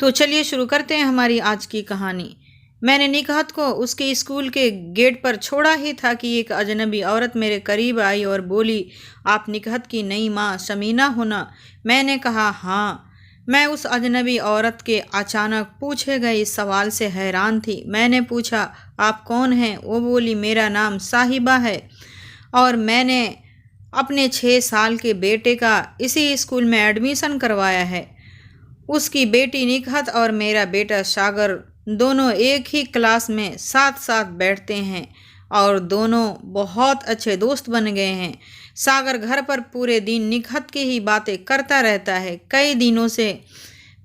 तो चलिए शुरू करते हैं हमारी आज की कहानी। मैंने निकहत को उसके स्कूल के गेट पर छोड़ा ही था कि एक अजनबी औरत मेरे करीब आई और बोली, आप निकहत की नई माँ शमीना हो ना? मैंने कहा हाँ। मैं उस अजनबी औरत के अचानक पूछे गए इस सवाल से हैरान थी। मैंने पूछा, आप कौन हैं? वो बोली, मेरा नाम साहिबा है और मैंने अपने 6 साल के बेटे का इसी स्कूल में एडमिशन करवाया है। उसकी बेटी निकहत और मेरा बेटा सागर दोनों एक ही क्लास में साथ साथ बैठते हैं और दोनों बहुत अच्छे दोस्त बन गए हैं। सागर घर पर पूरे दिन निकहत की ही बातें करता रहता है। कई दिनों से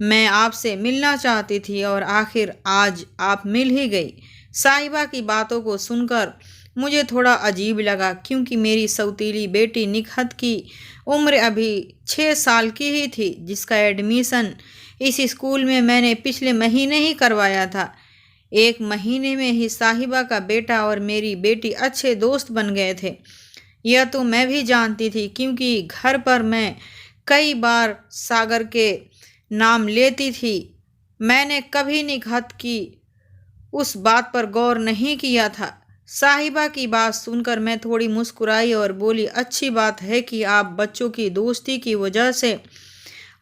मैं आपसे मिलना चाहती थी और आखिर आज आप मिल ही गई। साहिबा की बातों को सुनकर मुझे थोड़ा अजीब लगा, क्योंकि मेरी सौतीली बेटी निकहत की उम्र अभी 6 साल की ही थी, जिसका एडमिशन इस स्कूल में मैंने पिछले महीने ही करवाया था। 1 महीने में ही साहिबा का बेटा और मेरी बेटी अच्छे दोस्त बन गए थे। यह तो मैं भी जानती थी, क्योंकि घर पर मैं कई बार सागर के नाम लेती थी। मैंने कभी निकहत की उस बात पर गौर नहीं किया था। साहिबा की बात सुनकर मैं थोड़ी मुस्कुराई और बोली, अच्छी बात है कि आप बच्चों की दोस्ती की वजह से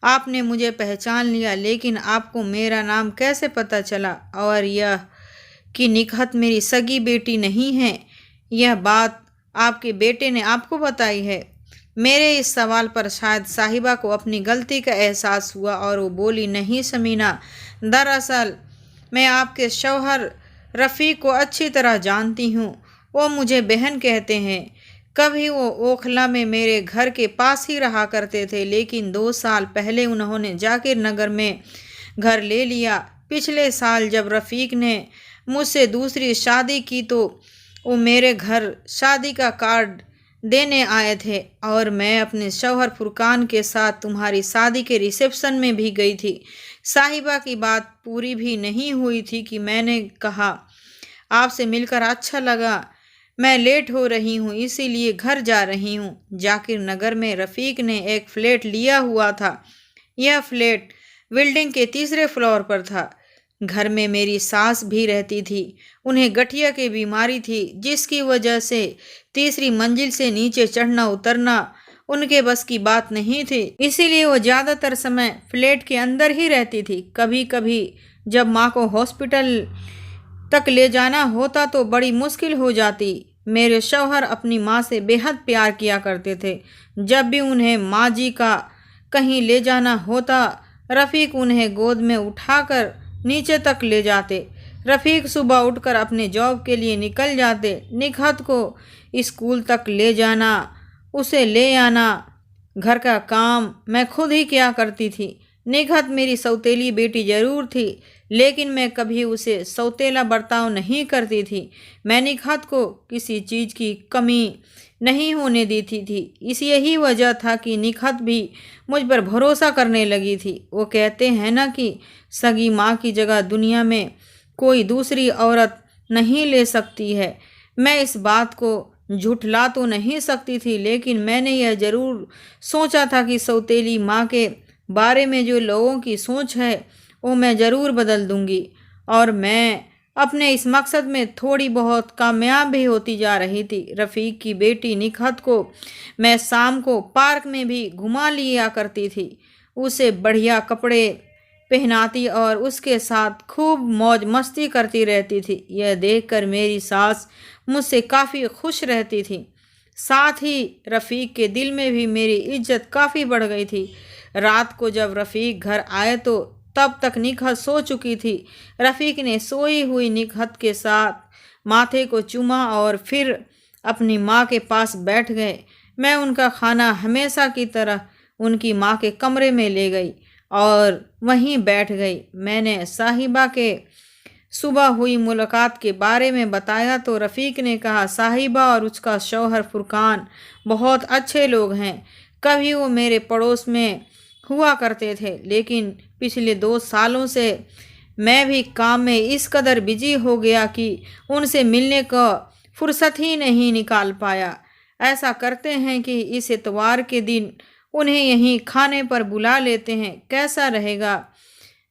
आपने मुझे पहचान लिया, लेकिन आपको मेरा नाम कैसे पता चला? और यह कि निकहत मेरी सगी बेटी नहीं है, यह बात आपके बेटे ने आपको बताई है? मेरे इस सवाल पर शायद साहिबा को अपनी गलती का एहसास हुआ और वो बोली, नहीं समीना, दरअसल मैं आपके शौहर रफ़ीक को अच्छी तरह जानती हूँ। वो मुझे बहन कहते हैं। कभी वो ओखला में मेरे घर के पास ही रहा करते थे, लेकिन 2 साल पहले उन्होंने जाकिर नगर में घर ले लिया। पिछले साल जब रफ़ीक ने मुझसे दूसरी शादी की तो वो मेरे घर शादी का कार्ड देने आए थे और मैं अपने शौहर फुरकान के साथ तुम्हारी शादी के रिसेप्शन में भी गई थी। साहिबा की बात पूरी भी नहीं हुई थी कि मैंने कहा, आपसे मिलकर अच्छा लगा। मैं लेट हो रही हूँ, इसीलिए घर जा रही हूँ। जाकिर नगर में रफ़ीक ने एक फ्लैट लिया हुआ था। यह फ्लैट बिल्डिंग के तीसरे फ्लोर पर था। घर में मेरी सास भी रहती थी। उन्हें गठिया की बीमारी थी, जिसकी वजह से तीसरी मंजिल से नीचे चढ़ना उतरना उनके बस की बात नहीं थी। इसीलिए वो ज़्यादातर समय फ्लैट के अंदर ही रहती थी। कभी कभी जब माँ को हॉस्पिटल तक ले जाना होता तो बड़ी मुश्किल हो जाती। मेरे शौहर अपनी माँ से बेहद प्यार किया करते थे। जब भी उन्हें माँ जी का कहीं ले जाना होता, रफ़ीक उन्हें गोद में उठाकर नीचे तक ले जाते। रफ़ीक सुबह उठकर अपने जॉब के लिए निकल जाते। निकहत को स्कूल तक ले जाना, उसे ले आना, घर का काम मैं खुद ही किया करती थी। निकहत मेरी सौतेली बेटी जरूर थी, लेकिन मैं कभी उसे सौतेला बर्ताव नहीं करती थी। मैं निकहत को किसी चीज़ की कमी नहीं होने देती थी। इस यही वजह था कि निकहत भी मुझ पर भरोसा करने लगी थी। वो कहते हैं ना कि सगी माँ की जगह दुनिया में कोई दूसरी औरत नहीं ले सकती है। मैं इस बात को झुठला तो नहीं सकती थी, लेकिन मैंने यह ज़रूर सोचा था कि सौतेली माँ के बारे में जो लोगों की सोच है वो मैं ज़रूर बदल दूंगी, और मैं अपने इस मकसद में थोड़ी बहुत कामयाब भी होती जा रही थी। रफ़ीक की बेटी निकहत को मैं शाम को पार्क में भी घुमा लिया करती थी। उसे बढ़िया कपड़े पहनाती और उसके साथ खूब मौज मस्ती करती रहती थी। यह देखकर मेरी सास मुझसे काफ़ी खुश रहती थी। साथ ही रफ़ीक के दिल में भी मेरी इज्जत काफ़ी बढ़ गई थी। रात को जब रफ़ीक घर आए तो तब तक निकहत सो चुकी थी। रफ़ीक ने सोई हुई निकहत के साथ माथे को चूमा और फिर अपनी माँ के पास बैठ गए। मैं उनका खाना हमेशा की तरह उनकी माँ के कमरे में ले गई और वहीं बैठ गई। मैंने साहिबा के सुबह हुई मुलाकात के बारे में बताया तो रफ़ीक ने कहा, साहिबा और उसका शौहर फुरकान बहुत अच्छे लोग हैं। कभी वो मेरे पड़ोस में हुआ करते थे, लेकिन पिछले 2 सालों से मैं भी काम में इस कदर बिजी हो गया कि उनसे मिलने का फुर्सत ही नहीं निकाल पाया। ऐसा करते हैं कि इस इतवार के दिन उन्हें यहीं खाने पर बुला लेते हैं, कैसा रहेगा?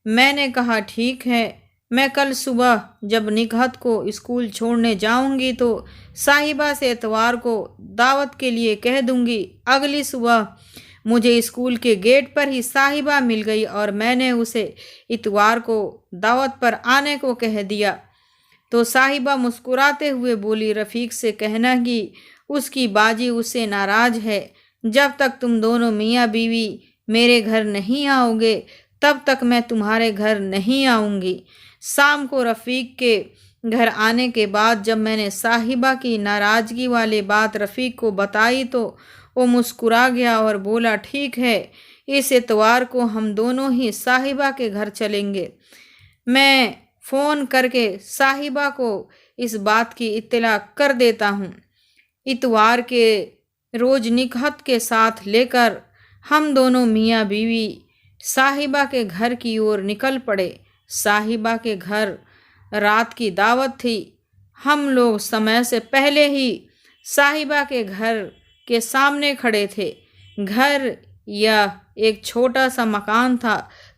मैंने कहा ठीक है, मैं कल सुबह जब निकहत को स्कूल छोड़ने जाऊंगी तो साहिबा से इतवार को दावत के लिए कह दूंगी। अगली सुबह मुझे स्कूल के गेट पर ही साहिबा मिल गई और मैंने उसे इतवार को दावत पर आने को कह दिया तो साहिबा मुस्कुराते हुए बोली, रफ़ीक से कहना कि उसकी बाजी उससे नाराज है। जब तक तुम दोनों मियाँ बीवी मेरे घर नहीं आओगे तब तक मैं तुम्हारे घर नहीं आऊँगी। शाम को रफ़ीक के घर आने के बाद जब मैंने साहिबा की नाराज़गी वाली बात रफ़ीक को बताई तो वो मुस्कुरा गया और बोला, ठीक है, इस इतवार को हम दोनों ही साहिबा के घर चलेंगे। मैं फ़ोन करके साहिबा को इस बात की इत्तला कर देता हूँ। इतवार के रोज़ निकहत के साथ लेकर हम दोनों मियाँ बीवी साहिबा के घर की ओर निकल पड़े। साहिबा के घर रात की दावत थी। हम लोग समय से पहले ही साहिबा के घर के सामने खड़े थे। घर यह एक छोटा सा मकान था।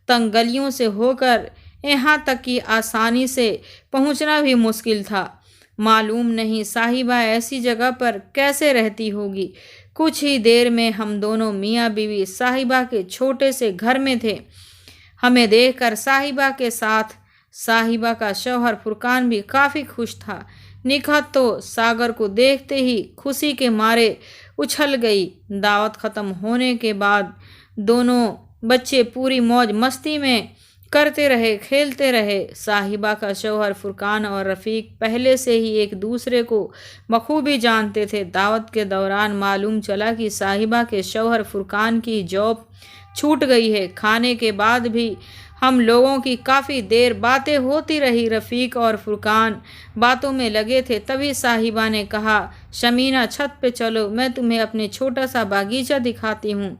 तंग गलियों से होकर यहाँ तक कि आसानी से पहुँचना भी मुश्किल था। मालूम नहीं साहिबा ऐसी जगह पर कैसे रहती होगी। कुछ ही देर में हम दोनों मियाँ बीवी साहिबा के छोटे से घर में थे। हमें देखकर साहिबा के साथ साहिबा का शौहर फुरकान भी काफ़ी खुश था। निकहत तो सागर को देखते ही खुशी के मारे उछल गई। दावत ख़त्म होने के बाद दोनों बच्चे पूरी मौज मस्ती में करते रहे, खेलते रहे। साहिबा का शौहर फुरकान और रफ़ीक पहले से ही एक दूसरे को बखूबी जानते थे। दावत के दौरान मालूम चला कि साहिबा के शौहर फुरकान की जॉब छूट गई है। खाने के बाद भी हम लोगों की काफ़ी देर बातें होती रही। रफ़ीक और फुरकान बातों में लगे थे। तभी साहिबा ने कहा, शमीना छत पे चलो, मैं तुम्हें अपने छोटा सा बागीचा दिखाती हूँ।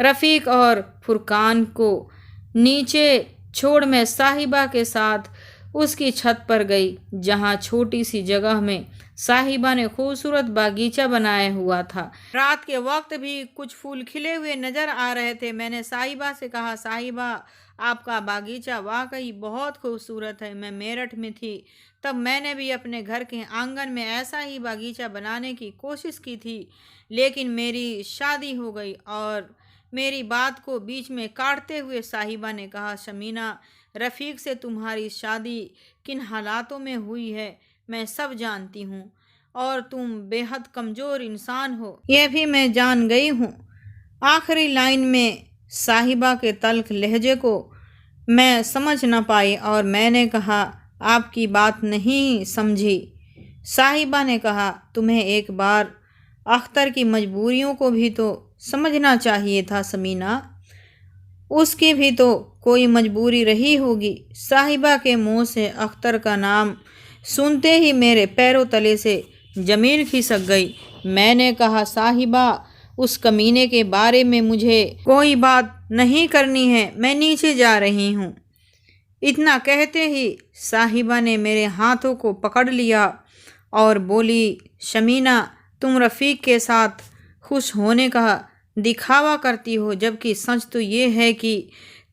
रफ़ीक और फुरकान को नीचे छोड़ मैं साहिबा के साथ उसकी छत पर गई, जहाँ छोटी सी जगह में साहिबा ने खूबसूरत बागीचा बनाया हुआ था। रात के वक्त भी कुछ फूल खिले हुए नज़र आ रहे थे। मैंने साहिबा से कहा, साहिबा आपका बागीचा वाकई बहुत खूबसूरत है। मैं मेरठ में थी तब मैंने भी अपने घर के आंगन में ऐसा ही बागीचा बनाने की कोशिश की थी, लेकिन मेरी शादी हो गई। और मेरी बात को बीच में काटते हुए साहिबा ने कहा, शमीना, रफ़ीक से तुम्हारी शादी किन हालातों में हुई है मैं सब जानती हूँ और तुम बेहद कमज़ोर इंसान हो, यह भी मैं जान गई हूँ। आखिरी लाइन में साहिबा के तल्ख लहजे को मैं समझ न पाई और मैंने कहा, आपकी बात नहीं समझी। साहिबा ने कहा, तुम्हें एक बार अख्तर की मजबूरियों को भी तो समझना चाहिए था समीना, उसकी भी तो कोई मजबूरी रही होगी। साहिबा के मुंह से अख्तर का नाम सुनते ही मेरे पैरों तले से ज़मीन खिसक गई। मैंने कहा, साहिबा, उस कमीने के बारे में मुझे कोई बात नहीं करनी है, मैं नीचे जा रही हूँ। इतना कहते ही साहिबा ने मेरे हाथों को पकड़ लिया और बोली, शमीना, तुम रफ़ीक के साथ खुश होने का दिखावा करती हो, जबकि सच तो ये है कि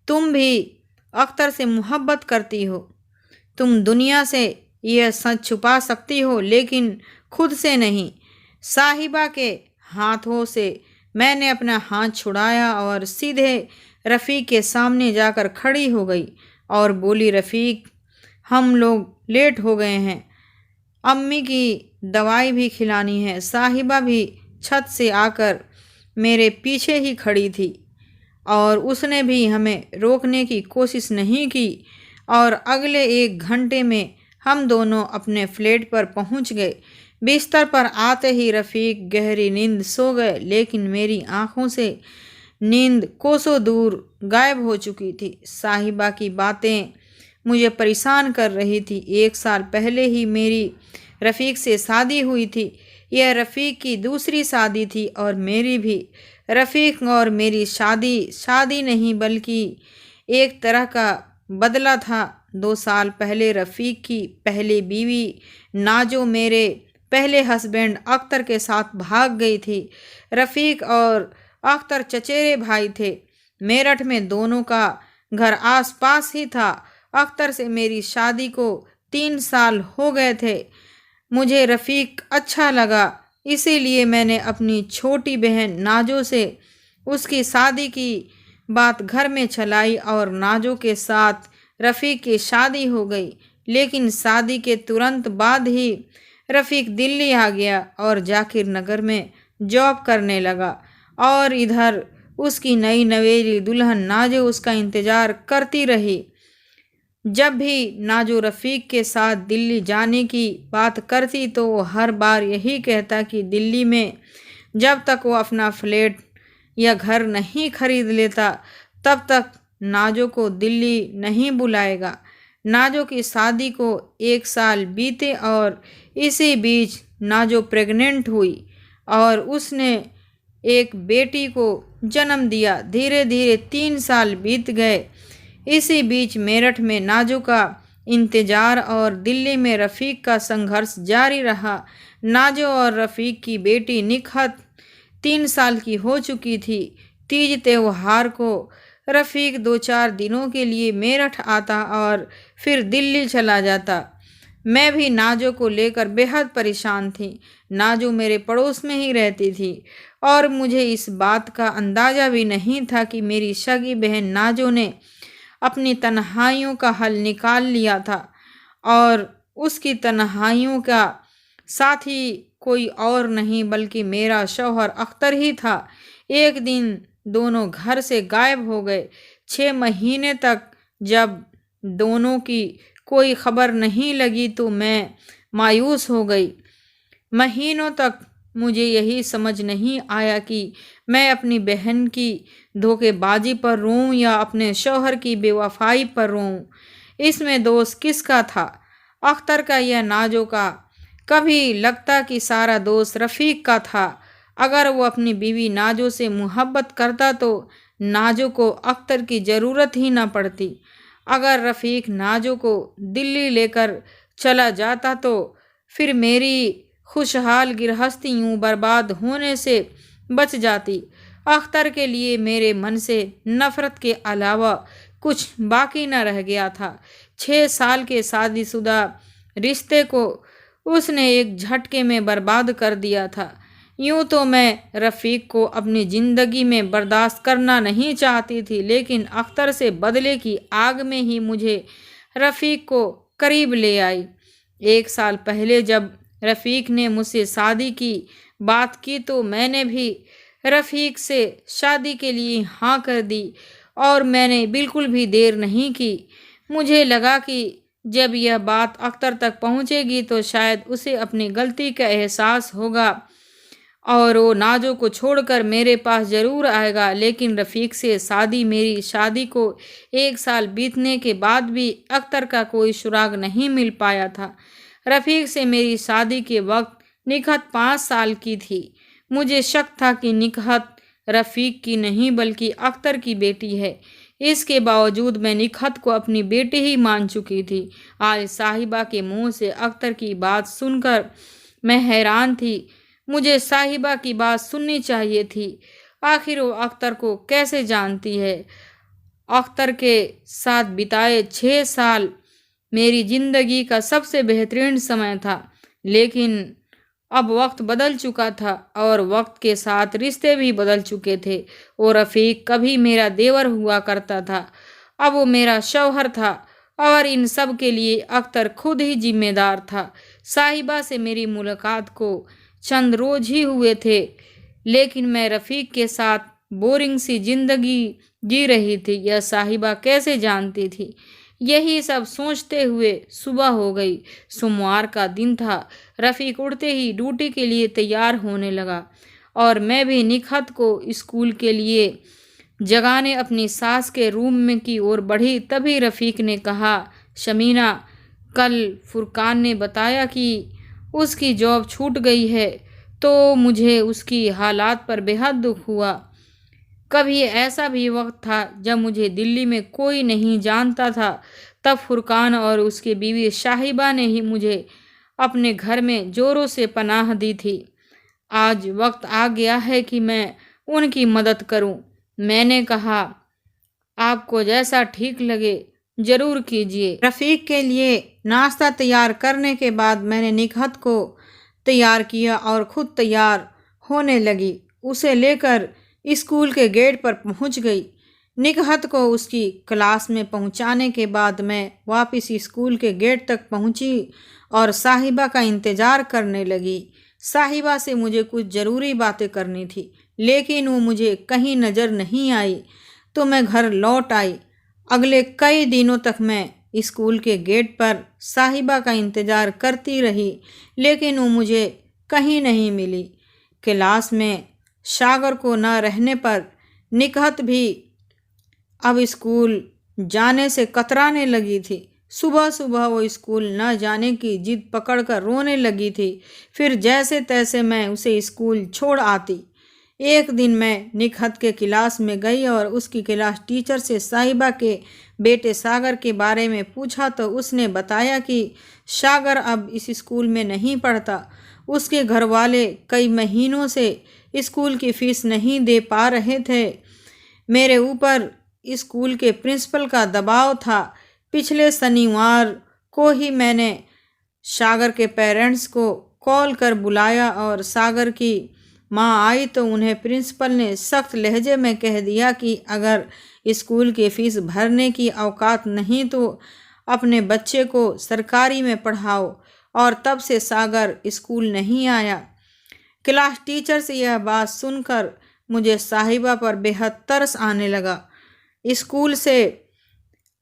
तुम भी अख्तर से मोहब्बत करती हो। तुम दुनिया से यह सच छुपा सकती हो लेकिन खुद से नहीं। साहिबा के हाथों से मैंने अपना हाथ छुड़ाया और सीधे रफ़ीक के सामने जाकर खड़ी हो गई और बोली, रफ़ीक, हम लोग लेट हो गए हैं, अम्मी की दवाई भी खिलानी है। साहिबा भी छत से आकर मेरे पीछे ही खड़ी थी और उसने भी हमें रोकने की कोशिश नहीं की और अगले 1 घंटे में हम दोनों अपने फ्लैट पर पहुंच गए। बिस्तर पर आते ही रफ़ीक गहरी नींद सो गए, लेकिन मेरी आंखों से नींद कोसों दूर गायब हो चुकी थी। साहिबा की बातें मुझे परेशान कर रही थी। 1 साल पहले ही मेरी रफ़ीक से शादी हुई थी। यह रफ़ीक की दूसरी शादी थी और मेरी भी। रफ़ीक और मेरी शादी नहीं बल्कि एक तरह का बदला था। 2 साल पहले रफ़ीक की पहली बीवी नाजो मेरे पहले हस्बैंड अख्तर के साथ भाग गई थी। रफ़ीक और अख्तर चचेरे भाई थे। मेरठ में दोनों का घर आस पास ही था। अख्तर से मेरी शादी को 3 साल हो गए थे। मुझे रफ़ीक अच्छा लगा, इसीलिए मैंने अपनी छोटी बहन नाजो से उसकी शादी की बात घर में चलाई और नाजो के साथ रफ़ीक की शादी हो गई। लेकिन शादी के तुरंत बाद ही रफ़ीक दिल्ली आ गया और जाकिर नगर में जॉब करने लगा और इधर उसकी नई नवेली दुल्हन नाजो उसका इंतज़ार करती रही। जब भी नाजो रफ़ीक के साथ दिल्ली जाने की बात करती तो वो हर बार यही कहता कि दिल्ली में जब तक वो अपना फ्लैट या घर नहीं खरीद लेता तब तक नाजो को दिल्ली नहीं बुलाएगा। नाजो की शादी को 1 साल बीते और इसी बीच नाजो प्रेग्नेंट हुई और उसने एक बेटी को जन्म दिया। धीरे धीरे 3 साल बीत गए। इसी बीच मेरठ में नाजो का इंतजार और दिल्ली में रफ़ीक का संघर्ष जारी रहा। नाजो और रफ़ीक की बेटी निकहत 3 साल की हो चुकी थी। तीज त्योहार को रफ़ीक 2-4 दिनों के लिए मेरठ आता और फिर दिल्ली चला जाता। मैं भी नाजो को लेकर बेहद परेशान थी। नाजो मेरे पड़ोस में ही रहती थी और मुझे इस बात का अंदाज़ा भी नहीं था कि मेरी सगी बहन नाजो ने अपनी तन्हाइयों का हल निकाल लिया था और उसकी तन्हाइयों का साथी कोई और नहीं बल्कि मेरा शौहर अख्तर ही था। एक दिन दोनों घर से गायब हो गए। 6 महीने तक जब दोनों की कोई खबर नहीं लगी तो मैं मायूस हो गई। महीनों तक मुझे यही समझ नहीं आया कि मैं अपनी बहन की धोखेबाजी पर रोऊं या अपने शौहर की बेवफाई पर रोऊं। इसमें दोष किसका था, अख्तर का या नाजो का? कभी लगता कि सारा दोष रफ़ीक का था। अगर वो अपनी बीवी नाजो से मोहब्बत करता तो नाजो को अख्तर की ज़रूरत ही ना पड़ती। अगर रफ़ीक नाजो को दिल्ली लेकर चला जाता तो फिर मेरी खुशहाल गृहस्थी यूँ बर्बाद होने से बच जाती। अख्तर के लिए मेरे मन से नफ़रत के अलावा कुछ बाकी न रह गया था। 6 साल के शादीशुदा रिश्ते को उसने एक झटके में बर्बाद कर दिया था। यूँ तो मैं रफ़ीक को अपनी ज़िंदगी में बर्दाश्त करना नहीं चाहती थी, लेकिन अख्तर से बदले की आग में ही मुझे रफ़ीक को करीब ले आई। 1 साल पहले जब रफ़ीक ने मुझसे शादी की बात की तो मैंने भी रफ़ीक से शादी के लिए हाँ कर दी और मैंने बिल्कुल भी देर नहीं की। मुझे लगा कि जब यह बात अख्तर तक पहुंचेगी तो शायद उसे अपनी गलती का एहसास होगा और वो नाजो को छोड़कर मेरे पास ज़रूर आएगा। लेकिन रफ़ीक से मेरी शादी को 1 साल बीतने के बाद भी अख्तर का कोई सुराग नहीं मिल पाया था। रफ़ीक से मेरी शादी के वक्त निकहत 5 साल की थी। मुझे शक था कि निकहत रफ़ीक की नहीं बल्कि अख्तर की बेटी है। इसके बावजूद मैं निकहत को अपनी बेटी ही मान चुकी थी। आज साहिबा के मुंह से अख्तर की बात सुनकर मैं हैरान थी। मुझे साहिबा की बात सुननी चाहिए थी। आखिर वो अख्तर को कैसे जानती है? अख्तर के साथ बिताए 6 साल मेरी ज़िंदगी का सबसे बेहतरीन समय था, लेकिन अब वक्त बदल चुका था और वक्त के साथ रिश्ते भी बदल चुके थे। वो रफ़ीक कभी मेरा देवर हुआ करता था, अब वो मेरा शौहर था और इन सब के लिए अख्तर खुद ही जिम्मेदार था। साहिबा से मेरी मुलाकात को चंद रोज ही हुए थे, लेकिन मैं रफ़ीक के साथ बोरिंग सी जिंदगी जी रही थी। यह साहिबा कैसे जानती थी? यही सब सोचते हुए सुबह हो गई। सोमवार का दिन था। रफ़ीक उठते ही ड्यूटी के लिए तैयार होने लगा और मैं भी निकहत को स्कूल के लिए जगाने अपनी सास के रूम में की ओर बढ़ी। तभी रफ़ीक ने कहा, शमीना, कल फुरकान ने बताया कि उसकी जॉब छूट गई है, तो मुझे उसकी हालात पर बेहद दुख हुआ। कभी ऐसा भी वक्त था जब मुझे दिल्ली में कोई नहीं जानता था। तब फुरकान और उसकी बीवी साहिबा ने ही मुझे अपने घर में ज़ोरों से पनाह दी थी। आज वक्त आ गया है कि मैं उनकी मदद करूं। मैंने कहा, आपको जैसा ठीक लगे ज़रूर कीजिए। रफ़ीक के लिए नाश्ता तैयार करने के बाद मैंने निकहत को तैयार किया और ख़ुद तैयार होने लगी। उसे लेकर स्कूल के गेट पर पहुंच गई। निकहत को उसकी क्लास में पहुंचाने के बाद मैं वापस स्कूल के गेट तक पहुंची और साहिबा का इंतज़ार करने लगी। साहिबा से मुझे कुछ ज़रूरी बातें करनी थी, लेकिन वो मुझे कहीं नज़र नहीं आई तो मैं घर लौट आई। अगले कई दिनों तक मैं स्कूल के गेट पर साहिबा का इंतज़ार करती रही, लेकिन वो मुझे कहीं नहीं मिली। क्लास में सागर को न रहने पर निकहत भी अब स्कूल जाने से कतराने लगी थी। सुबह सुबह वो स्कूल न जाने की जिद पकड़कर रोने लगी थी। फिर जैसे तैसे मैं उसे स्कूल छोड़ आती। एक दिन मैं निकहत के क्लास में गई और उसकी क्लास टीचर से साहिबा के बेटे सागर के बारे में पूछा तो उसने बताया कि सागर अब इस स्कूल में नहीं पढ़ता। उसके घर वाले कई महीनों से स्कूल की फ़ीस नहीं दे पा रहे थे। मेरे ऊपर स्कूल के प्रिंसिपल का दबाव था। पिछले शनिवार को ही मैंने सागर के पेरेंट्स को कॉल कर बुलाया और सागर की माँ आई तो उन्हें प्रिंसिपल ने सख्त लहजे में कह दिया कि अगर स्कूल की फ़ीस भरने की औकात नहीं तो अपने बच्चे को सरकारी में पढ़ाओ। और तब से सागर स्कूल नहीं आया। क्लास टीचर से यह बात सुनकर मुझे साहिबा पर बेहद तरस आने लगा। स्कूल से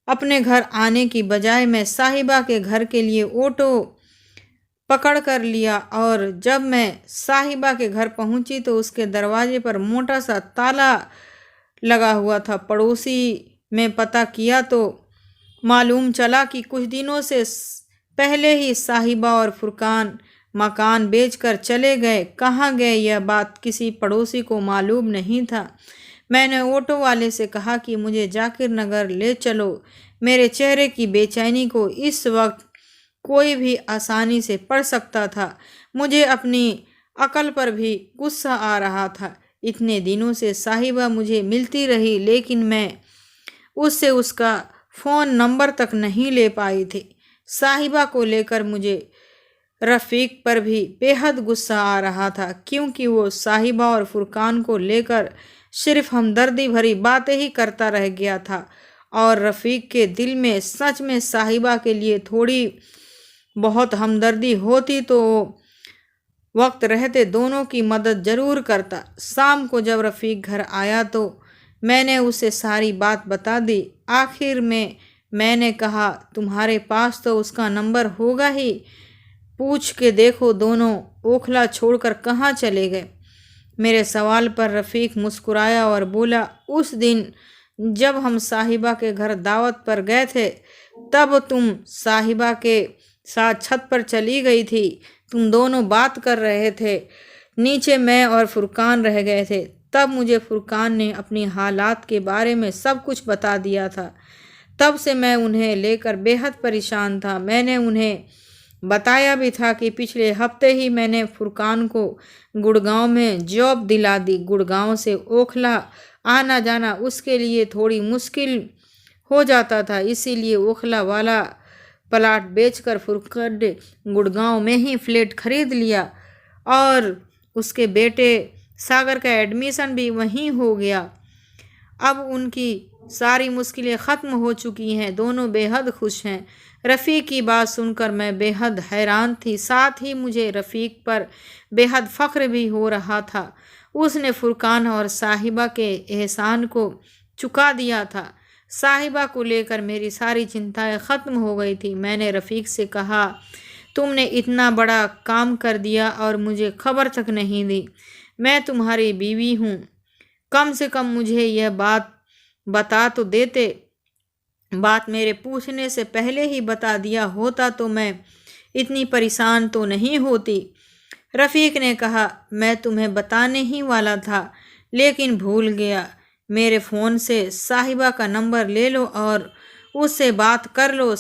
अपने घर आने की बजाय मैं साहिबा के घर के लिए ऑटो पकड़ कर लिया और जब मैं साहिबा के घर पहुंची तो उसके दरवाजे पर मोटा सा ताला लगा हुआ था। पड़ोसी में पता किया तो मालूम चला कि कुछ दिनों से पहले ही साहिबा और फुरकान मकान बेचकर चले गए। कहाँ गए यह बात किसी पड़ोसी को मालूम नहीं था। मैंने ऑटो वाले से कहा कि मुझे जाकिर नगर ले चलो। मेरे चेहरे की बेचैनी को इस वक्त कोई भी आसानी से पढ़ सकता था। मुझे अपनी अकल पर भी गुस्सा आ रहा था। इतने दिनों से साहिबा मुझे मिलती रही, लेकिन मैं उससे उसका फ़ोन नंबर तक नहीं ले पाई थी। साहिबा को लेकर मुझे रफ़ीक पर भी बेहद गुस्सा आ रहा था, क्योंकि वो साहिबा और फुरकान को लेकर सिर्फ हमदर्दी भरी बातें ही करता रह गया था। और रफ़ीक के दिल में सच में साहिबा के लिए थोड़ी बहुत हमदर्दी होती तो वक्त रहते दोनों की मदद ज़रूर करता। शाम को जब रफ़ीक घर आया तो मैंने उसे सारी बात बता दी। आखिर में मैंने कहा, तुम्हारे पास तो उसका नंबर होगा ही, पूछ के देखो दोनों ओखला छोड़कर कहाँ चले गए। मेरे सवाल पर रफ़ीक मुस्कुराया और बोला, उस दिन जब हम साहिबा के घर दावत पर गए थे तब तुम साहिबा के साथ छत पर चली गई थी। तुम दोनों बात कर रहे थे। नीचे मैं और फुरकान रह गए थे। तब मुझे फुरकान ने अपनी हालात के बारे में सब कुछ बता दिया था। तब से मैं उन्हें लेकर बेहद परेशान था। मैंने उन्हें बताया भी था कि पिछले हफ्ते ही मैंने फुरकान को गुड़गांव में जॉब दिला दी। गुड़गांव से ओखला आना जाना उसके लिए थोड़ी मुश्किल हो जाता था, इसीलिए ओखला वाला प्लाट बेचकर फुरकान ने गुड़गांव में ही फ्लैट खरीद लिया और उसके बेटे सागर का एडमिशन भी वहीं हो गया। अब उनकी सारी मुश्किलें ख़त्म हो चुकी हैं। दोनों बेहद खुश हैं। रफ़ीक की बात सुनकर मैं बेहद हैरान थी। साथ ही मुझे रफ़ीक पर बेहद फ़ख्र भी हो रहा था। उसने फुरकान और साहिबा के एहसान को चुका दिया था। साहिबा को लेकर मेरी सारी चिंताएं ख़त्म हो गई थी। मैंने रफ़ीक से कहा, तुमने इतना बड़ा काम कर दिया और मुझे खबर तक नहीं दी। मैं तुम्हारी बीवी हूँ, कम से कम मुझे यह बात बता तो देते। बात मेरे पूछने से पहले ही बता दिया होता तो मैं इतनी परेशान तो नहीं होती। रफ़ीक ने कहा, मैं तुम्हें बताने ही वाला था लेकिन भूल गया। मेरे फ़ोन से साहिबा का नंबर ले लो और उससे बात कर लो।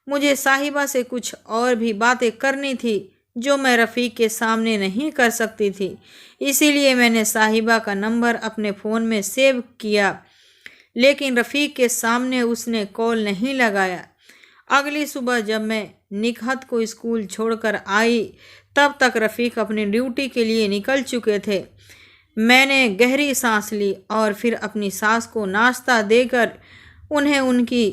मुझे साहिबा से कुछ और भी बातें करनी थी जो मैं रफ़ीक के सामने नहीं कर सकती थी। इसीलिए मैंने साहिबा का नंबर अपने फ़ोन में सेव किया, लेकिन रफ़ीक के सामने उसने कॉल नहीं लगाया। अगली सुबह जब मैं निकहत को स्कूल छोड़कर आई तब तक रफ़ीक अपनी ड्यूटी के लिए निकल चुके थे। मैंने गहरी सांस ली और फिर अपनी सास को नाश्ता देकर उन्हें उनकी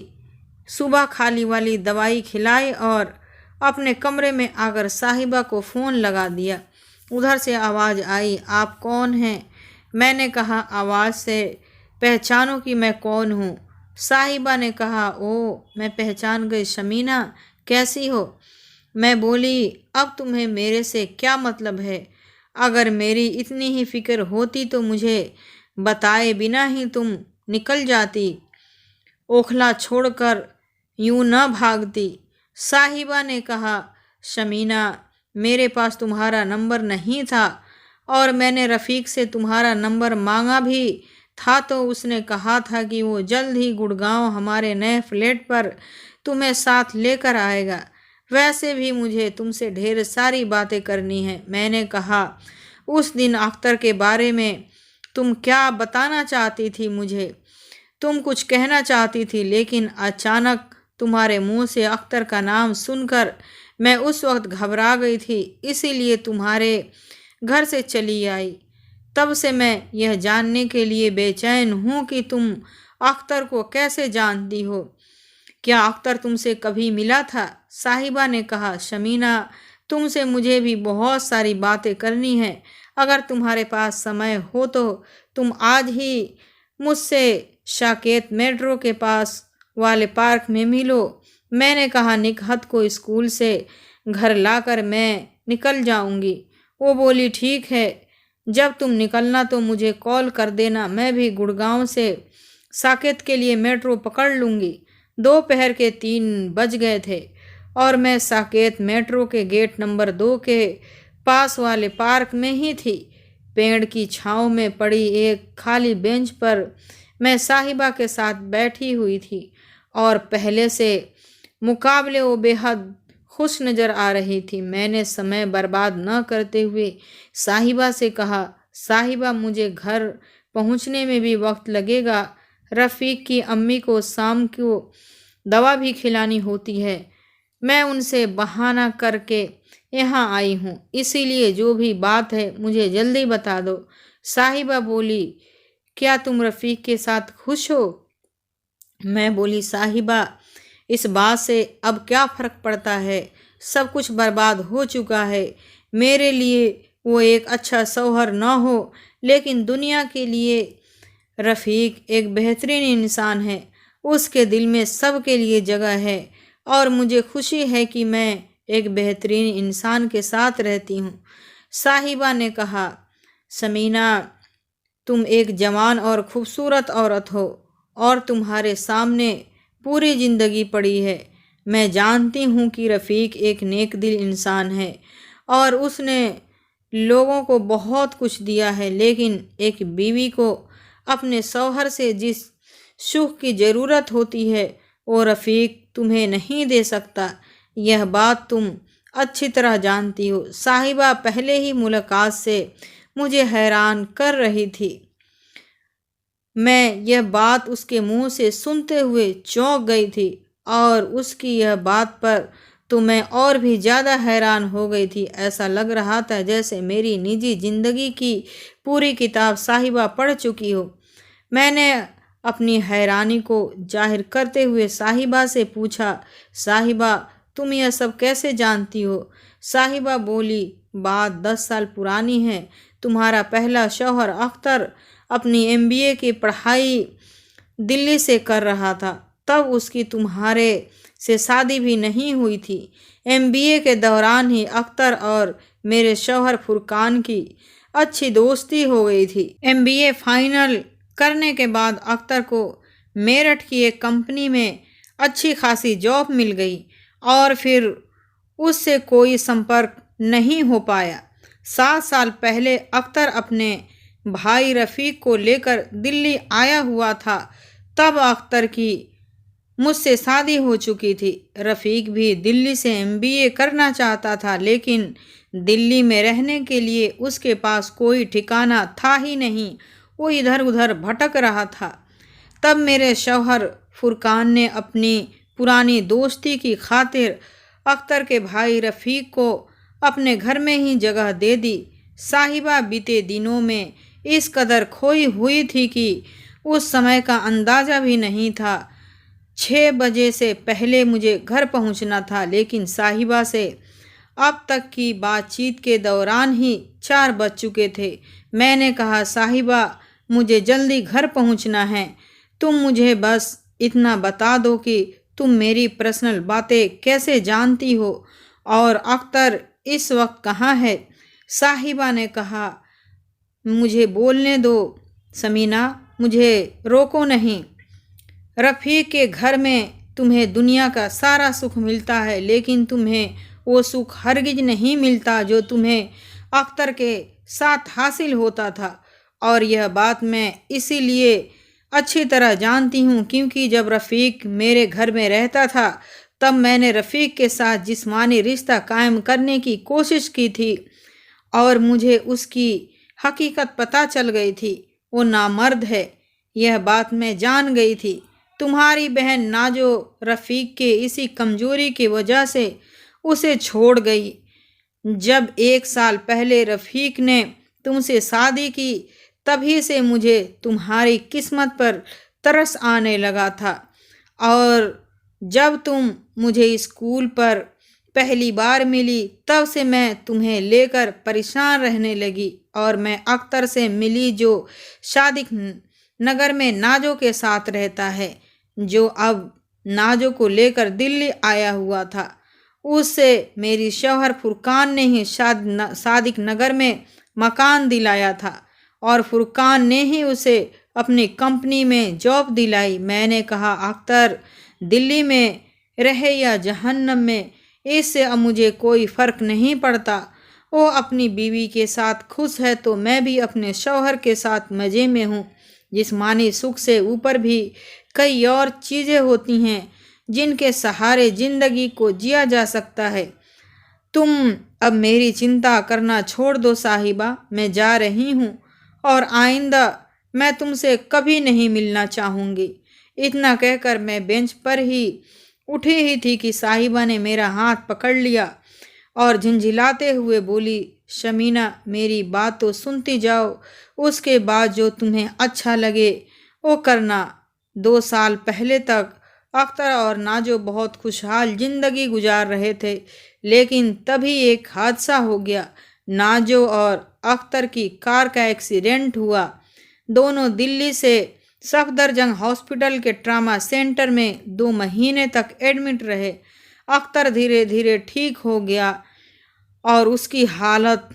सुबह खाली वाली दवाई खिलाई और अपने कमरे में आकर साहिबा को फ़ोन लगा दिया। उधर से आवाज़ आई, आप कौन हैं? मैंने कहा, आवाज़ से पहचानो कि मैं कौन हूँ। साहिबा ने कहा, ओ मैं पहचान गई शमीना, कैसी हो? मैं बोली, अब तुम्हें मेरे से क्या मतलब है? अगर मेरी इतनी ही फिक्र होती तो मुझे बताए बिना ही तुम निकल जाती, ओखला छोड़कर यूं न भागती। साहिबा ने कहा, शमीना मेरे पास तुम्हारा नंबर नहीं था और मैंने रफ़ीक से तुम्हारा नंबर मांगा भी था तो उसने कहा था कि वो जल्द ही गुड़गांव हमारे नए फ्लैट पर तुम्हें साथ लेकर आएगा। वैसे भी मुझे तुमसे ढेर सारी बातें करनी है। मैंने कहा, उस दिन अख्तर के बारे में तुम क्या बताना चाहती थी मुझे? तुम कुछ कहना चाहती थी, लेकिन अचानक तुम्हारे मुंह से अख्तर का नाम सुनकर मैं उस वक्त घबरा गई थी, इसीलिए तुम्हारे घर से चली आई। तब से मैं यह जानने के लिए बेचैन हूँ कि तुम अख्तर को कैसे जानती हो। क्या अख्तर तुमसे कभी मिला था? साहिबा ने कहा, शमीना तुमसे मुझे भी बहुत सारी बातें करनी है। अगर तुम्हारे पास समय हो तो तुम आज ही मुझसे शाकेत मेट्रो के पास वाले पार्क में मिलो। मैंने कहा, निकहत को स्कूल से घर लाकर मैं निकल जाऊंगी। वो बोली, ठीक है, जब तुम निकलना तो मुझे कॉल कर देना, मैं भी गुड़गांव से साकेत के लिए मेट्रो पकड़ लूँगी। दोपहर के 3 बज गए थे और मैं साकेत मेट्रो के गेट नंबर 2 के पास वाले पार्क में ही थी। पेड़ की छांव में पड़ी एक खाली बेंच पर मैं साहिबा के साथ बैठी हुई थी और पहले से मुकाबले वो बेहद खुश नज़र आ रही थी। मैंने समय बर्बाद न करते हुए साहिबा से कहा, साहिबा मुझे घर पहुंचने में भी वक्त लगेगा। रफ़ीक की अम्मी को शाम को दवा भी खिलानी होती है। मैं उनसे बहाना करके यहाँ आई हूँ, इसीलिए जो भी बात है मुझे जल्दी बता दो। साहिबा बोली, क्या तुम रफ़ीक के साथ खुश हो? मैं बोली, साहिबा इस बात से अब क्या फ़र्क पड़ता है, सब कुछ बर्बाद हो चुका है। मेरे लिए वो एक अच्छा शौहर न हो, लेकिन दुनिया के लिए रफ़ीक एक बेहतरीन इंसान है। उसके दिल में सब के लिए जगह है और मुझे खुशी है कि मैं एक बेहतरीन इंसान के साथ रहती हूँ। साहिबा ने कहा, शमीना तुम एक जवान और खूबसूरत औरत हो और तुम्हारे सामने पूरी ज़िंदगी पड़ी है। मैं जानती हूँ कि रफ़ीक एक नेक दिल इंसान है और उसने लोगों को बहुत कुछ दिया है, लेकिन एक बीवी को अपने शौहर से जिस सुख की ज़रूरत होती है वो रफ़ीक तुम्हें नहीं दे सकता। यह बात तुम अच्छी तरह जानती हो। साहिबा पहले ही मुलाकात से मुझे हैरान कर रही थी। मैं यह बात उसके मुंह से सुनते हुए चौंक गई थी और उसकी यह बात पर तो मैं और भी ज़्यादा हैरान हो गई थी। ऐसा लग रहा था जैसे मेरी निजी ज़िंदगी की पूरी किताब साहिबा पढ़ चुकी हो। मैंने अपनी हैरानी को जाहिर करते हुए साहिबा से पूछा, साहिबा तुम यह सब कैसे जानती हो? साहिबा बोली, बात 10 साल पुरानी है। तुम्हारा पहला शौहर अख्तर अपनी MBA की पढ़ाई दिल्ली से कर रहा था, तब उसकी तुम्हारे से शादी भी नहीं हुई थी। MBA के दौरान ही अख्तर और मेरे शौहर फुरकान की अच्छी दोस्ती हो गई थी। MBA फाइनल करने के बाद अख्तर को मेरठ की एक कंपनी में अच्छी खासी जॉब मिल गई और फिर उससे कोई संपर्क नहीं हो पाया। 7 साल पहले अख्तर अपने भाई रफ़ीक को लेकर दिल्ली आया हुआ था, तब अख्तर की मुझसे शादी हो चुकी थी। रफ़ीक भी दिल्ली से MBA करना चाहता था, लेकिन दिल्ली में रहने के लिए उसके पास कोई ठिकाना था ही नहीं। वो इधर उधर भटक रहा था। तब मेरे शौहर फुरकान ने अपनी पुरानी दोस्ती की खातिर अख्तर के भाई रफ़ीक को अपने घर में ही जगह दे दी। साहिबा बीते दिनों में इस कदर खोई हुई थी कि उस समय का अंदाज़ा भी नहीं था। 6 बजे से पहले मुझे घर पहुंचना था, लेकिन साहिबा से अब तक की बातचीत के दौरान ही 4 बज चुके थे। मैंने कहा, साहिबा मुझे जल्दी घर पहुंचना है, तुम मुझे बस इतना बता दो कि तुम मेरी पर्सनल बातें कैसे जानती हो और अख्तर इस वक्त कहाँ है। साहिबा ने कहा, मुझे बोलने दो समीना, मुझे रोको नहीं। रफ़ीक के घर में तुम्हें दुनिया का सारा सुख मिलता है, लेकिन तुम्हें वो सुख हरगिज नहीं मिलता जो तुम्हें अख्तर के साथ हासिल होता था। और यह बात मैं इसीलिए अच्छी तरह जानती हूँ क्योंकि जब रफ़ीक मेरे घर में रहता था तब मैंने रफ़ीक के साथ जिस्मानी रिश्ता कायम करने की कोशिश की थी और मुझे उसकी हकीकत पता चल गई थी। वो नामर्द है, यह बात मैं जान गई थी। तुम्हारी बहन नाजो रफ़ीक के इसी कमज़ोरी की वजह से उसे छोड़ गई। जब 1 साल पहले रफ़ीक ने तुमसे शादी की तभी से मुझे तुम्हारी किस्मत पर तरस आने लगा था और जब तुम मुझे स्कूल पर पहली बार मिली तब से मैं तुम्हें लेकर परेशान रहने लगी और मैं अख्तर से मिली जो शादिक नगर में नाजो के साथ रहता है, जो अब नाजो को लेकर दिल्ली आया हुआ था। उससे मेरी शौहर फुरकान ने ही सादिक नगर में मकान दिलाया था और फुरकान ने ही उसे अपनी कंपनी में जॉब दिलाई। मैंने कहा, अख्तर दिल्ली में रहे या जहन्नम में, इससे अब मुझे कोई फ़र्क नहीं पड़ता। वो अपनी बीवी के साथ खुश है तो मैं भी अपने शौहर के साथ मज़े में हूँ। जिस्मानी सुख से ऊपर भी कई और चीज़ें होती हैं जिनके सहारे ज़िंदगी को जिया जा सकता है। तुम अब मेरी चिंता करना छोड़ दो साहिबा, मैं जा रही हूँ और आइंदा मैं तुमसे कभी नहीं मिलना चाहूँगी। इतना कहकर मैं बेंच पर ही उठी ही थी कि साहिबा ने मेरा हाथ पकड़ लिया और झंझिलाते हुए बोली, शमीना मेरी बात तो सुनती जाओ, उसके बाद जो तुम्हें अच्छा लगे वो करना। 2 साल पहले तक अख्तर और नाजो बहुत खुशहाल ज़िंदगी गुजार रहे थे, लेकिन तभी एक हादसा हो गया। नाजो और अख्तर की कार का एक्सीडेंट हुआ। दोनों दिल्ली से सफदरजंग हॉस्पिटल के ट्रामा सेंटर में 2 महीने तक एडमिट रहे। अख्तर धीरे धीरे ठीक हो गया और उसकी हालत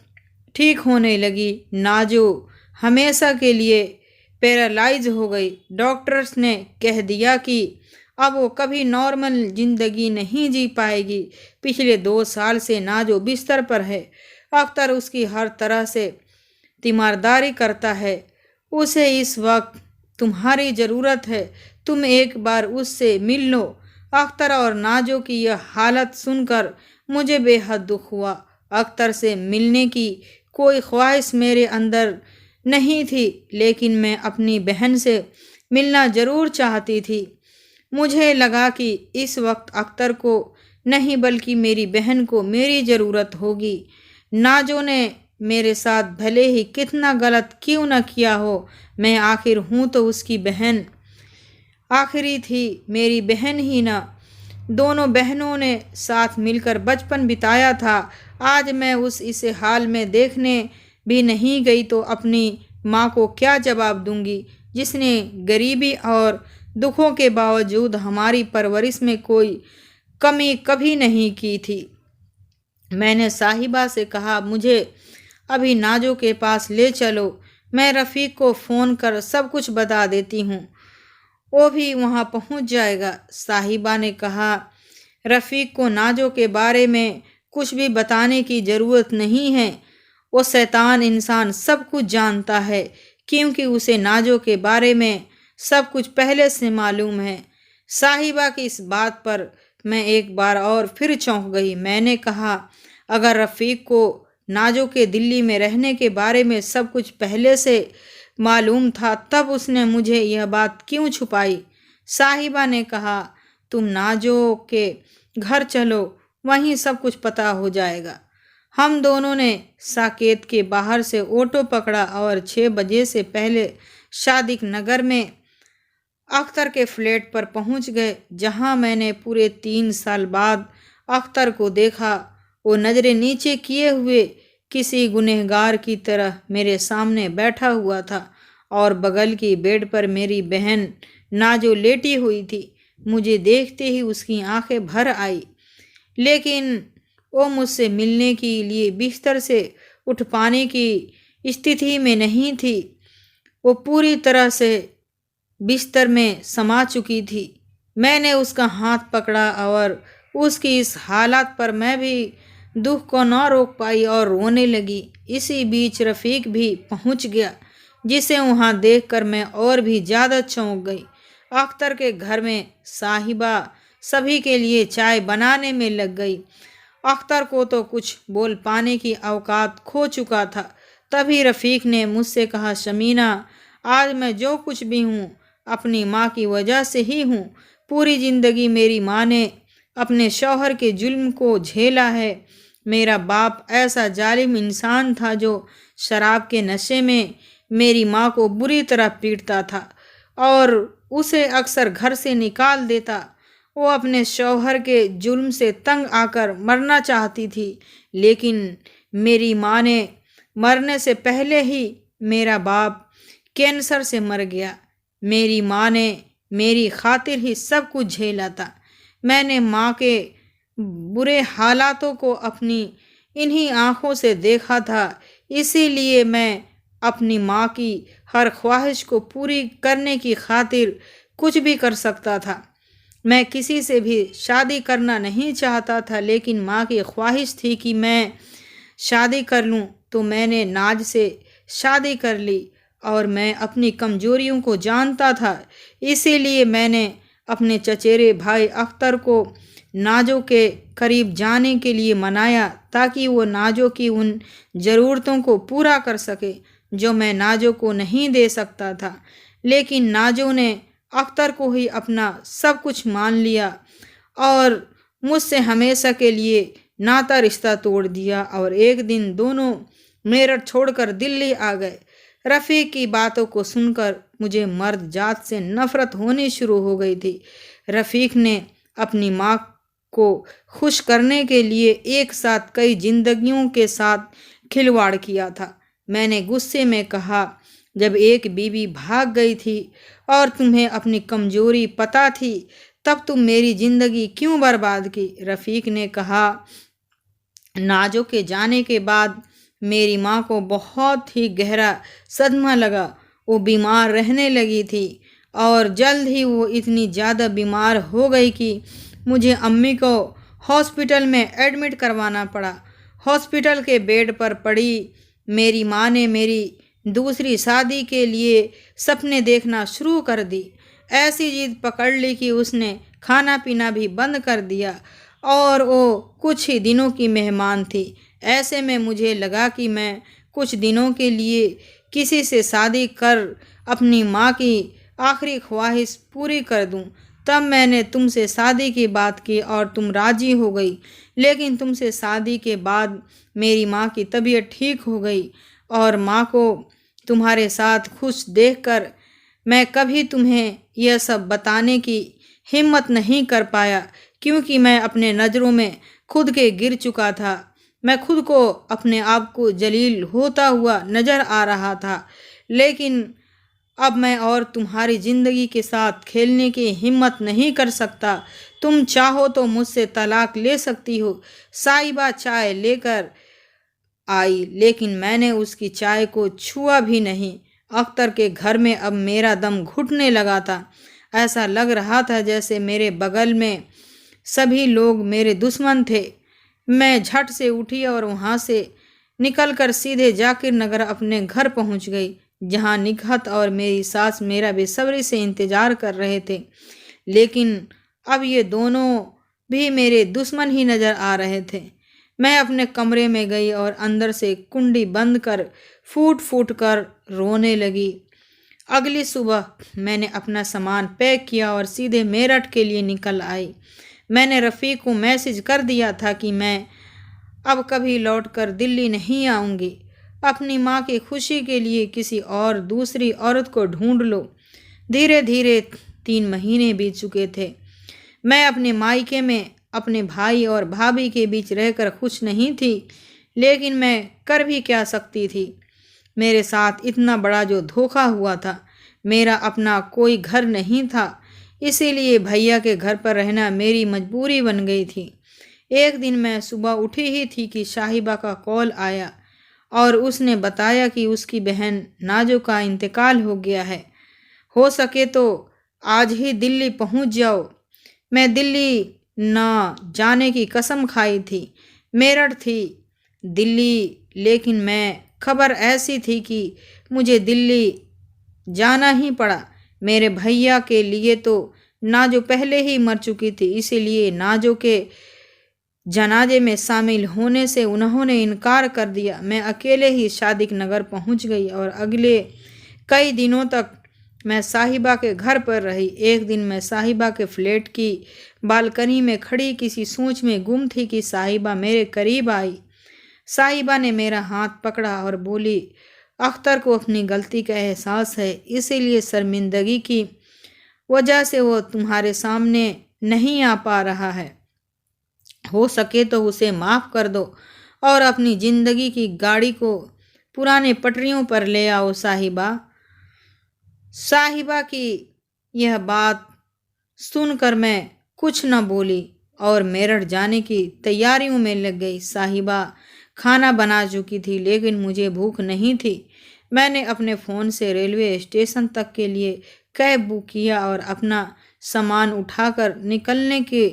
ठीक होने लगी। नाजो हमेशा के लिए पैरालाइज हो गई। डॉक्टर्स ने कह दिया कि अब वो कभी नॉर्मल ज़िंदगी नहीं जी पाएगी। पिछले 2 साल से नाजो बिस्तर पर है। अख्तर उसकी हर तरह से तीमारदारी करता है। उसे इस वक्त तुम्हारी ज़रूरत है, तुम एक बार उससे मिल लो। अख्तर और नाजो की यह हालत सुनकर मुझे बेहद दुख हुआ। अख्तर से मिलने की कोई ख्वाहिश मेरे अंदर नहीं थी, लेकिन मैं अपनी बहन से मिलना ज़रूर चाहती थी। मुझे लगा कि इस वक्त अख्तर को नहीं बल्कि मेरी बहन को मेरी ज़रूरत होगी। नाजो ने मेरे साथ भले ही कितना गलत क्यों न किया हो, मैं आखिर हूँ तो उसकी बहन। आखिरी थी मेरी बहन ही ना। दोनों बहनों ने साथ मिलकर बचपन बिताया था। आज मैं इस हाल में देखने भी नहीं गई तो अपनी माँ को क्या जवाब दूंगी, जिसने गरीबी और दुखों के बावजूद हमारी परवरिश में कोई कमी कभी नहीं की थी। मैंने साहिबा से कहा, मुझे अभी नाजो के पास ले चलो, मैं रफ़ीक को फ़ोन कर सब कुछ बता देती हूँ, वो भी वहाँ पहुँच जाएगा। साहिबा ने कहा, रफ़ीक को नाजो के बारे में कुछ भी बताने की ज़रूरत नहीं है। वो शैतान इंसान सब कुछ जानता है क्योंकि उसे नाजो के बारे में सब कुछ पहले से मालूम है। साहिबा की इस बात पर मैं एक बार और फिर चौंक गई। मैंने कहा, अगर रफ़ीक को नाजो के दिल्ली में रहने के बारे में सब कुछ पहले से मालूम था, तब उसने मुझे यह बात क्यों छुपाई। साहिबा ने कहा, तुम नाजो के घर चलो, वहीं सब कुछ पता हो जाएगा। हम दोनों ने साकेत के बाहर से ऑटो पकड़ा और 6 बजे से पहले शादिक नगर में अख्तर के फ्लैट पर पहुंच गए, जहां मैंने पूरे 3 साल बाद अख्तर को देखा। वो नजरें नीचे किए हुए किसी गुनहगार की तरह मेरे सामने बैठा हुआ था और बगल की बेड पर मेरी बहन नाजो लेटी हुई थी। मुझे देखते ही उसकी आंखें भर आई, लेकिन वो मुझसे मिलने के लिए बिस्तर से उठ पाने की स्थिति में नहीं थी। वो पूरी तरह से बिस्तर में समा चुकी थी। मैंने उसका हाथ पकड़ा और उसकी इस हालत पर मैं भी दुख को न रोक पाई और रोने लगी। इसी बीच रफ़ीक भी पहुंच गया, जिसे वहां देखकर मैं और भी ज़्यादा चौंक गई। अख्तर के घर में साहिबा सभी के लिए चाय बनाने में लग गई। अख्तर को तो कुछ बोल पाने की औकात खो चुका था। तभी रफ़ीक ने मुझसे कहा, शमीना, आज मैं जो कुछ भी हूँ अपनी माँ की वजह से ही हूँ। पूरी ज़िंदगी मेरी माँ ने अपने शौहर के जुल्म को झेला है। मेरा बाप ऐसा जालिम इंसान था जो शराब के नशे में मेरी माँ को बुरी तरह पीटता था और उसे अक्सर घर से निकाल देता। वो अपने शौहर के जुल्म से तंग आकर मरना चाहती थी, लेकिन मेरी माँ ने मरने से पहले ही मेरा बाप कैंसर से मर गया। मेरी माँ ने मेरी खातिर ही सब कुछ झेला था। मैंने माँ के बुरे हालातों को अपनी इन्हीं आँखों से देखा था, इसीलिए मैं अपनी माँ की हर ख्वाहिश को पूरी करने की खातिर कुछ भी कर सकता था। मैं किसी से भी शादी करना नहीं चाहता था, लेकिन माँ की ख्वाहिश थी कि मैं शादी कर लूँ, तो मैंने नाज से शादी कर ली। और मैं अपनी कमजोरियों को जानता था, इसीलिए मैंने अपने चचेरे भाई अख्तर को नाजो के करीब जाने के लिए मनाया, ताकि वो नाजो की उन ज़रूरतों को पूरा कर सके जो मैं नाजो को नहीं दे सकता था। लेकिन नाजो ने अख्तर को ही अपना सब कुछ मान लिया और मुझसे हमेशा के लिए नाता रिश्ता तोड़ दिया। और एक दिन दोनों मेरठ छोड़कर दिल्ली आ गए। रफ़ीक की बातों को सुनकर मुझे मर्द जात से नफरत होनी शुरू हो गई थी। रफ़ीक ने अपनी माँ को खुश करने के लिए एक साथ कई जिंदगियों के साथ खिलवाड़ किया था। मैंने गुस्से में कहा, जब एक बीवी भाग गई थी और तुम्हें अपनी कमजोरी पता थी, तब तुम मेरी ज़िंदगी क्यों बर्बाद की। रफ़ीक ने कहा, नाजो के जाने के बाद मेरी माँ को बहुत ही गहरा सदमा लगा। वो बीमार रहने लगी थी और जल्द ही वो इतनी ज़्यादा बीमार हो गई कि मुझे अम्मी को हॉस्पिटल में एडमिट करवाना पड़ा। हॉस्पिटल के बेड पर पड़ी मेरी माँ ने मेरी दूसरी शादी के लिए सपने देखना शुरू कर दी। ऐसी जिद पकड़ ली कि उसने खाना पीना भी बंद कर दिया और वो कुछ ही दिनों की मेहमान थी। ऐसे में मुझे लगा कि मैं कुछ दिनों के लिए किसी से शादी कर अपनी माँ की आखिरी ख्वाहिश पूरी कर दूं। तब मैंने तुमसे शादी की बात की और तुम राजी हो गई। लेकिन तुमसे शादी के बाद मेरी माँ की तबीयत ठीक हो गई और माँ को तुम्हारे साथ खुश देखकर मैं कभी तुम्हें यह सब बताने की हिम्मत नहीं कर पाया, क्योंकि मैं अपने नज़रों में खुद के गिर चुका था। मैं खुद को अपने आप को जलील होता हुआ नज़र आ रहा था। लेकिन अब मैं और तुम्हारी ज़िंदगी के साथ खेलने की हिम्मत नहीं कर सकता। तुम चाहो तो मुझसे तलाक ले सकती हो। साहिबा चाय लेकर आई, लेकिन मैंने उसकी चाय को छुआ भी नहीं। अख्तर के घर में अब मेरा दम घुटने लगा था। ऐसा लग रहा था जैसे मेरे बगल में सभी लोग मेरे दुश्मन थे। मैं झट से उठी और वहाँ से निकलकर सीधे जाकिर नगर अपने घर पहुँच गई, जहाँ निकहत और मेरी सास मेरा बेसब्री से इंतज़ार कर रहे थे। लेकिन अब ये दोनों भी मेरे दुश्मन ही नज़र आ रहे थे। मैं अपने कमरे में गई और अंदर से कुंडी बंद कर फूट फूट कर रोने लगी। अगली सुबह मैंने अपना सामान पैक किया और सीधे मेरठ के लिए निकल आई। मैंने रफ़ीक को मैसेज कर दिया था कि मैं अब कभी लौटकर दिल्ली नहीं आऊँगी। अपनी माँ की खुशी के लिए किसी और दूसरी औरत को ढूंढ लो। धीरे धीरे 3 महीने बीत चुके थे। मैं अपने मायके में अपने भाई और भाभी के बीच रहकर खुश नहीं थी, लेकिन मैं कर भी क्या सकती थी। मेरे साथ इतना बड़ा जो धोखा हुआ था, मेरा अपना कोई घर नहीं था, इसीलिए भैया के घर पर रहना मेरी मजबूरी बन गई थी। एक दिन मैं सुबह उठी ही थी कि शाहिबा का कॉल आया और उसने बताया कि उसकी बहन नाजो का इंतकाल हो गया है। हो सके तो आज ही दिल्ली पहुंच जाओ। मैं दिल्ली ना जाने की कसम खाई थी। मेरठ थी दिल्ली, लेकिन मैं खबर ऐसी थी कि मुझे दिल्ली जाना ही पड़ा। मेरे भैया के लिए तो नाजो पहले ही मर चुकी थी, इसीलिए नाजो के जनाजे में शामिल होने से उन्होंने इनकार कर दिया। मैं अकेले ही शादिक नगर पहुंच गई और अगले कई दिनों तक मैं साहिबा के घर पर रही। एक दिन मैं साहिबा के फ्लैट की बालकनी में खड़ी किसी सोच में गुम थी कि साहिबा मेरे करीब आई। साहिबा ने मेरा हाथ पकड़ा और बोली, अख्तर को अपनी गलती का एहसास है, इसीलिए शर्मिंदगी की वजह से वो तुम्हारे सामने नहीं आ पा रहा है। हो सके तो उसे माफ़ कर दो और अपनी ज़िंदगी की गाड़ी को पुराने पटरियों पर ले आओ साहिबा। साहिबा की यह बात सुनकर मैं कुछ न बोली और मेरठ जाने की तैयारियों में लग गई। साहिबा खाना बना चुकी थी, लेकिन मुझे भूख नहीं थी। मैंने अपने फ़ोन से रेलवे स्टेशन तक के लिए कैब बुक किया और अपना सामान उठाकर निकलने के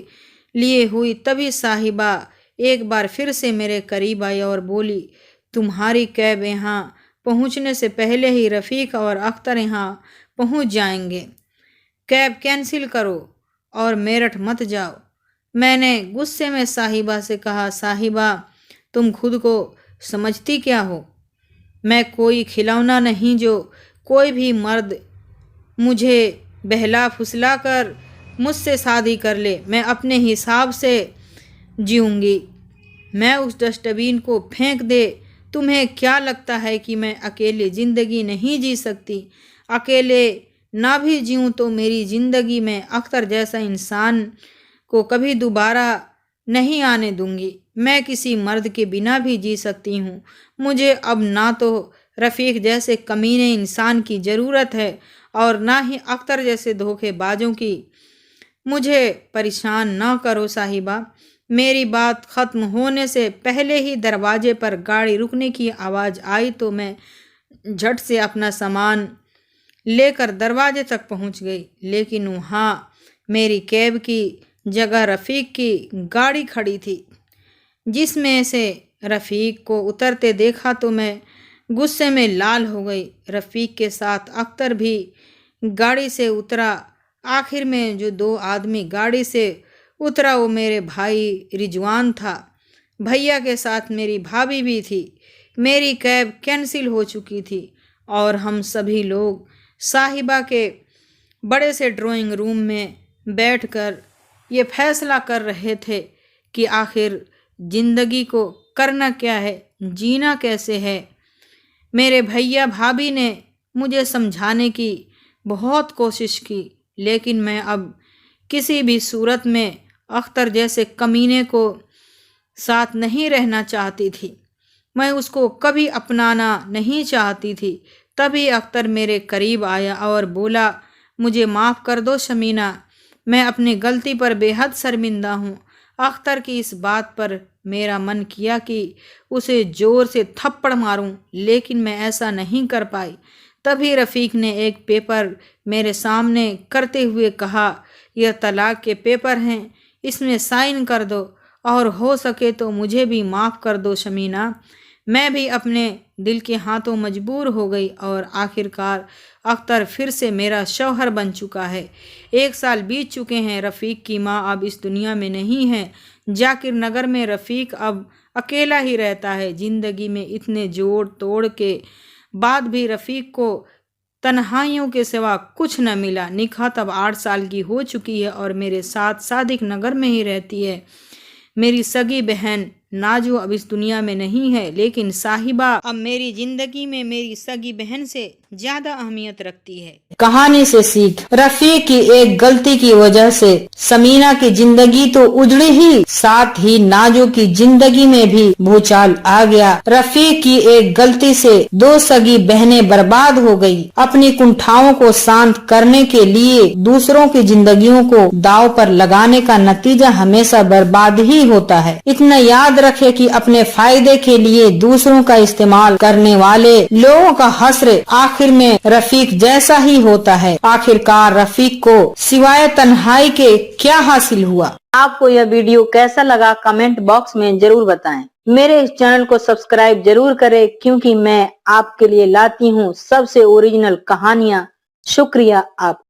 लिए हुई, तभी साहिबा एक बार फिर से मेरे करीब आई और बोली, तुम्हारी कैब यहाँ पहुँचने से पहले ही रफ़ीक और अख्तर यहाँ पहुँच जाएंगे। कैब कैंसिल करो और मेरठ मत जाओ। मैंने गुस्से में साहिबा से कहा, साहिबा तुम खुद को समझती क्या हो? मैं कोई खिलौना नहीं जो कोई भी मर्द मुझे बहला फुसला कर मुझसे शादी कर ले। मैं अपने हिसाब से जीऊँगी। मैं उस डस्टबिन को फेंक दे। तुम्हें क्या लगता है कि मैं अकेले ज़िंदगी नहीं जी सकती? अकेले ना भी जीऊँ तो मेरी ज़िंदगी में अख्तर जैसा इंसान को कभी दोबारा नहीं आने दूंगी। मैं किसी मर्द के बिना भी जी सकती हूँ। मुझे अब ना तो रफ़ीक जैसे कमीने इंसान की ज़रूरत है और ना ही अख्तर जैसे धोखेबाजों की। मुझे परेशान ना करो साहिबा। मेरी बात ख़त्म होने से पहले ही दरवाजे पर गाड़ी रुकने की आवाज़ आई तो मैं झट से अपना सामान लेकर दरवाजे तक पहुंच गई, लेकिन वहाँ मेरी कैब की जगह रफ़ीक की गाड़ी खड़ी थी। जिसमें से रफ़ीक को उतरते देखा तो मैं गुस्से में लाल हो गई। रफ़ीक के साथ अख्तर भी गाड़ी से उतरा। आखिर में जो 2 आदमी गाड़ी से उतरा वो मेरे भाई रिजवान था। भैया के साथ मेरी भाभी भी थी। मेरी कैब कैंसिल हो चुकी थी और हम सभी लोग साहिबा के बड़े से ड्राइंग रूम में बैठकर ये फैसला कर रहे थे कि आखिर जिंदगी को करना क्या है, जीना कैसे है। मेरे भैया भाभी ने मुझे समझाने की बहुत कोशिश की, लेकिन मैं अब किसी भी सूरत में अख्तर जैसे कमीने को साथ नहीं रहना चाहती थी। मैं उसको कभी अपनाना नहीं चाहती थी। तभी अख्तर मेरे करीब आया और बोला, मुझे माफ़ कर दो शमीना, मैं अपनी गलती पर बेहद शर्मिंदा हूँ। अख्तर की इस बात पर मेरा मन किया कि उसे ज़ोर से थप्पड़ मारूं, लेकिन मैं ऐसा नहीं कर पाई। तभी रफ़ीक ने एक पेपर मेरे सामने करते हुए कहा, यह तलाक के पेपर हैं, इसमें साइन कर दो और हो सके तो मुझे भी माफ़ कर दो शमीना। मैं भी अपने दिल के हाथों मजबूर हो गई और आखिरकार अख्तर फिर से मेरा शौहर बन चुका है। 1 साल बीत चुके हैं। रफ़ीक की माँ अब इस दुनिया में नहीं है। जाकिर नगर में रफ़ीक अब अकेला ही रहता है। ज़िंदगी में इतने जोड़ तोड़ के बाद भी रफ़ीक को तन्हाइयों के सिवा कुछ न मिला। निकहत अब 8 साल की हो चुकी है और मेरे साथ सादिक नगर में ही रहती है। मेरी सगी बहन नाजो अब इस दुनिया में नहीं है, लेकिन साहिबा अब मेरी जिंदगी में मेरी सगी बहन से ज्यादा अहमियत रखती है। कहानी से सीख। रफीक की एक गलती की वजह से समीना की जिंदगी तो उजड़ी ही, साथ ही नाजो की जिंदगी में भी भूचाल आ गया। रफीक की एक गलती से 2 सगी बहनें बर्बाद हो गई। अपनी कुंठाओं को शांत करने के लिए दूसरों की जिंदगियों को दांव पर लगाने का नतीजा हमेशा बर्बाद ही होता है। इतना याद रखे कि अपने फायदे के लिए दूसरों का इस्तेमाल करने वाले लोगों का हश्र आखिर में रफीक जैसा ही होता है। आखिरकार रफीक को सिवाय तन्हाई के क्या हासिल हुआ? आपको यह वीडियो कैसा लगा कमेंट बॉक्स में जरूर बताएं। मेरे इस चैनल को सब्सक्राइब जरूर करें, क्योंकि मैं आपके लिए लाती हूँ सबसे ओरिजिनल कहानियाँ। शुक्रिया आप